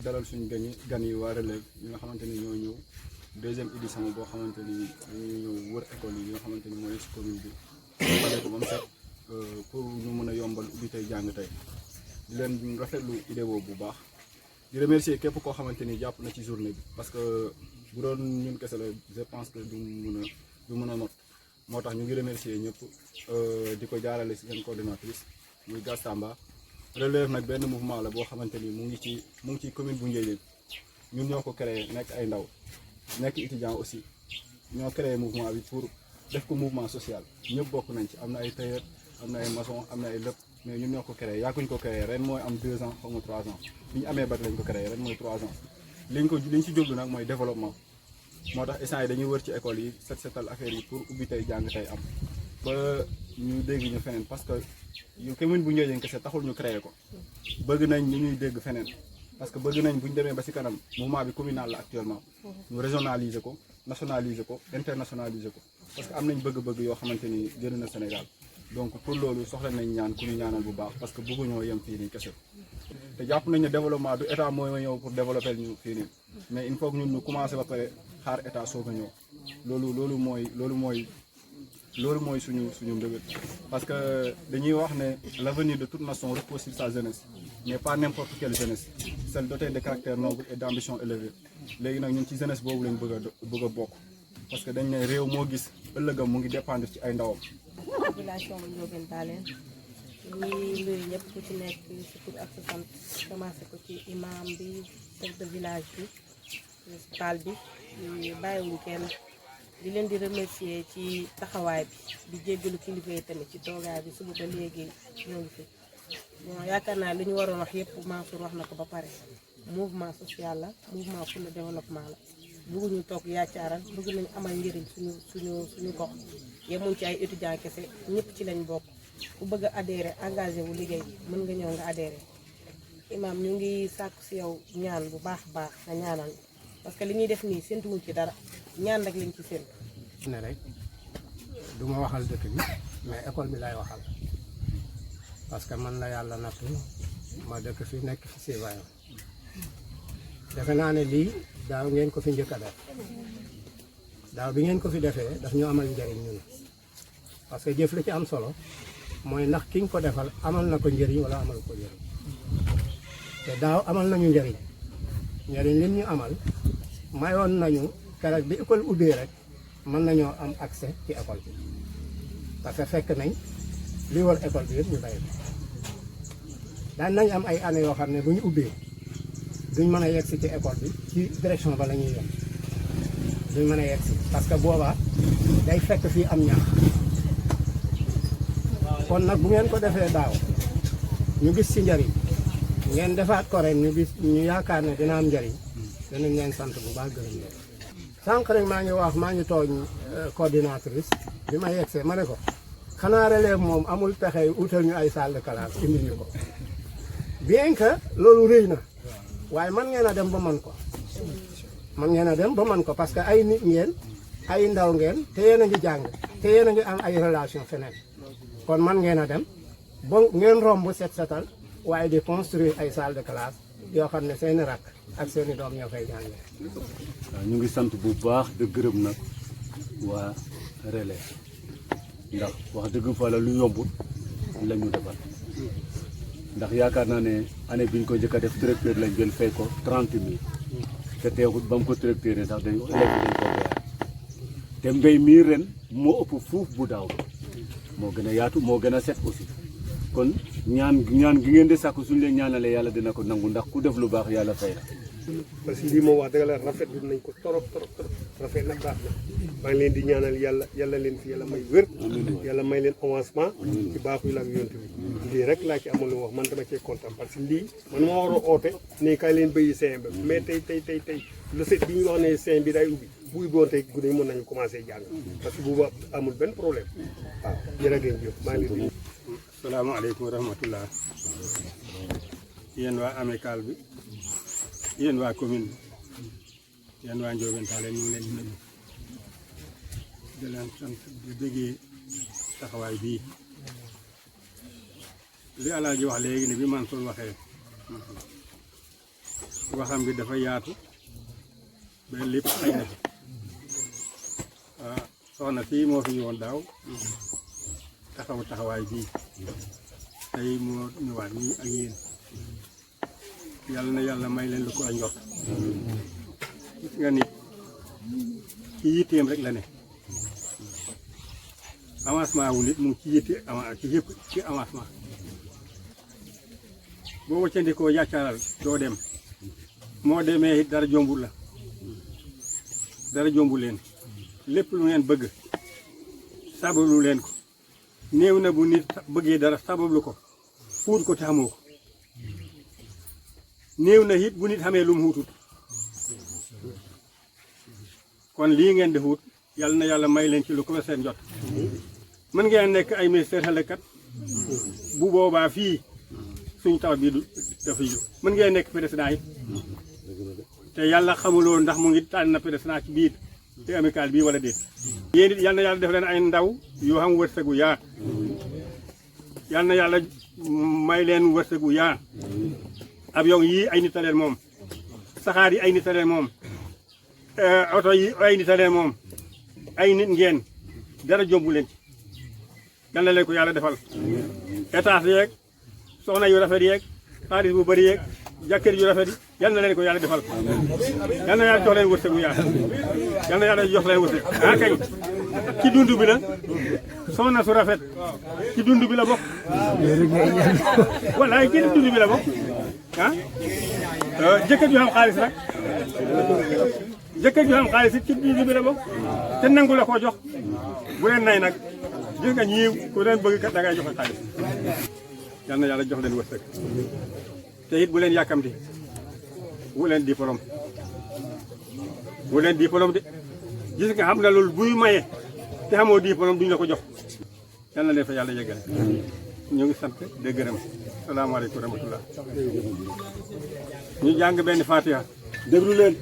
dalal suñu gan yi waa relève yi nga xamante ni ñoo ñëw deuxième édition boo xamante ni dañuy ñëw wër école yi nga xamante ni mooy si commune bi xale ko ba mu set pour ñu mën a yombal ubbi tey jàng tey di leen rafetlu idée boobu bu baax di remercier képp koo xamante ni jàpp na ci journée bi parce que bu doon ñun kese la je pense que du mën a not moo tax ñu ngi remercier ñëpp di ko jaarale si seen coordonnatrice muy Gastamba. Relève nag benn mouvement la boo xamante ni mu ngi ci commune bu Ndiédiène ñun ñoo ko créé nekk ay ndaw nekk étudiant aussi ñoo créé mouvement bi pour def ko mouvement social ñëpp bokk nañ ci am na ay tailleur am na ay maçon am na ay lépp mais ñun ñoo ko créé yàgguñ ko créé ren mooy am 2 ans xaw ma 3 ans bi ñu amee bac lañ ko créé ren mooy 3 ans liñ ci jublu nag mooy développement moo tax instant yi dañuy wër ci école yi setal affaire yi pour ubbi tey jàng tey am ba ñu dégg ñu feneen parce que yu commune bu Ndiédiène kese taxul ñu créé ko bëgg nañ ñu ñuy dégg feneen parce que bëgg nañ bu ñu demee ba ci kanam mouvement bi communal la actuellement ñu régionaliser ko nationaliser ko internationaliser ko parce que am nañ bëgg-bëgg yoo xamante ni génn na Sénégal donc pour loolu soxla nañ ñaan ku ñu ñaanal bu baax parce que bëgguñoo yem fii nii kese te jàpp nañ ne développement du état mooy ñëw pour développer ñu fii nii mais il faut que ñun ñu commencé ba pare xaar état soog a ñëw loolu mooy suñu mbébét parce que dañuy wax ne l'avenir de toute nation repose sur sa jeunesse mais pas n'importe quelle jeunesse celle dotée de caractère noble et d'ambition élevée léegi nag ñun ci jeunesse boobu lañ bëgg a bokk parce que dañ ne réew moo gis ëllëgam mu ngi dépendre ci ay ndawam. population bu Ndiobène Tallene ñuy nuyu ñëpp ku ci nekk ci tur ak sa sant commencé ko ci imam bi chef de village bi principal bi bàyyiwuñ kenn. di leen di remercier ci taxawaay bi di jéggalu kilifa yi tamit ci toogaay bi suba ba léegi ñoo ngi fi bon yaakaar naa li ñu waroon wax yëpp Mansour wax na ko ba pare mouvement social la mouvement pour le développement la bëgguñu toog yaacaaral bëgg nañu amal njëriñ suñu gox yemuñ ci ay étudiants kese ñëpp ci lañ bokk ku bëgg a adhéré engagé wu liggéey mën nga ñëw nga adhéré imam ñu ngi sàkku si yow ñaan bu baax baax nga ñaanal parce que li ñuy def nii séntuwuñ ci dara ñaan rek lañ ci séntu. ne rek du ma waxal dëkk bi mais école bi lay waxal parce que man la yàlla nattu ma dëkk fi nekk fi Sévaillon defe naa ne lii daaw ngeen ko fi njëkk a def daaw bi ngeen ko fi defee daf ñu amal njëriñ ñun parce que jëf li ci am solo mooy ndax ki nga ko defal amal na ko njëriñ wala amal ko njëriñ te daaw amal nañu njëriñ lim ñu amal mayoon nañu keroog bi école ubbee rek mën nañoo am accès ci école bi parce que fekk nañ li war école bi yëpp ñu bàyyi ko daan nañ am ay années yoo xam ne bu ñu ubbee duñ mën a yegsi ci école bi ci direction ba la ñuy yem duñ mën a yegsi parce que boobaa day fekk fii am ñaax kon nag bu ngeen ko defee daaw ñu gis ci njëriñ ngeen defaat ko ren ñu yaakaar ne dina am njëriñ danañ leen sant bu baax gërëm leen. sànq rek maa ngi tooñ coordinatrice bi ma yegsee ma ne ko xanaa relève moom amul pexe utal ñu ay salle de classe indi ñu ko bien que loolu rëy na waaye man ngeen a dem ba man ko parce que ay nit ngeen ay ndaw ngeen te yéen a ngi jàng te yéen a ngi am ay relation feneen kon man ngeen a dem ba ngeen romb setal waaye di construire ay salle de classe yoo xam ne seeni rakk ak seeni doom ñoo fay jàngee. waaw ñu ngi sant bu baax de gërëm nag waa relève ndax wax dëgg fa la lu yombul la ñu defal ndax yaakaar naa ne année bi ñu ko njëkk a def directeur lañ jël fay ko 30 000 te teewul ba mu ko directeur sax dañ élèves dañ ko béyaat te mbéy mii ren moo ëpp fuuf bu daaw moo gën a yaatu moo gën a set aussi kon ñaan gi ngeen di sàkku suñu leen ñaanalee yàlla dina ko nangu ndax ku def lu baax yàlla fay la. parce que lii moom wax dëgg la rafetlu nañ ko trop rafet na baax na maa ngi leen di ñaanal yàlla leen fi yàlla may wér yàlla may leen avancement ci baaxu la ak yonent bi lii rek laa ci amal lu wax man dama cee kontaan parce que lii man maa war a oote ne kaay leen béyi CM bi mais tey le fait bi ñu wax ne CM bi day ubbi bu ubbiwoon tey guddi mën nañu commencé jàng parce que booba amul benn problème waaw jërë ngeen jëf maa ngi leen di. salaamaaleykum wa rahmatullah yéen waa amical bi yéen waa commune bi yéen waa Ndiobène Tallene ñu ngi leen di nuyu di leen sant di déggee taxawaay bii li Alaaji wax léegi ne bi Mansour waxee waxam bi dafa yaatu ba lépp xëy na ci soxna fii moo fi ñëwoon daaw taxawaay bii tey moo ñëwaat nii ak yéen yàlla na yàlla may leen lu ko a njort gis nga nit ci yitteem rek la ne avancement wu nit mu ngi ci yitte ci yëpp ci avancement boo wëccandikoo yàccaaral doo dem moo demee it dara jombul la dara jombul leen lépp lu ngeen bëgg sabablu leen ko néew na bu nit bëggee dara sabablu ko fuut ko te xamoo ko néew na it bu nit xamee lu mu xuutut kon lii ngeen di xuut yàlla na yàlla may leen ci lu ko seen jot mën ngeen nekk ay ministère xalekat bu boobaa fii suñu taw bii du dafa jóg mën ngeen nekk président it te yàlla xamuloo ndax mu ngi tànn na président ci biir te amical bii wala déet yéen it yal na yàlla def leen ay ndaw yoo xam wërsëgu yaa yal na yàlla may leen wërsëgu yaa avion yii ay nit a leen moom saxaar yi ay nit a leen moom oto yi ay nit a leen moom ay nit ngeen dara jombu leen ci yal na leen ko yàlla defal étage yeeg soxna yu rafet yeeg xaalis bu bëri yeeg jàkkër yu rafet yi yal na leen ko yàlla defal yal na yàlla jox leen wërsëgu yaa yal na yàlla jox leen wërsëg kañ ci dund bi la soxna su rafet ci dund bi la bokk wallaay ci dund bi la bokk jëkkër ju xam xaalis nag jëkkër ju xam xaalis it ci dund bi la bokk te nangu la koo jox bu leen nay nag gis nga ñii ku leen bëgg kat da ngay joxe xaalis yal na yàlla jox leen wërsëg te it bu leen yàkkamti wu leen diplôme de gis nga xam nga loolu buy maye te xamoo diplôme duñ la ko jox yal na leen fa yàlla yeggale ñu ngi sant de gërëm salaamaaleykum wa rahmatullah ñu jàng benn fatiha déglu leen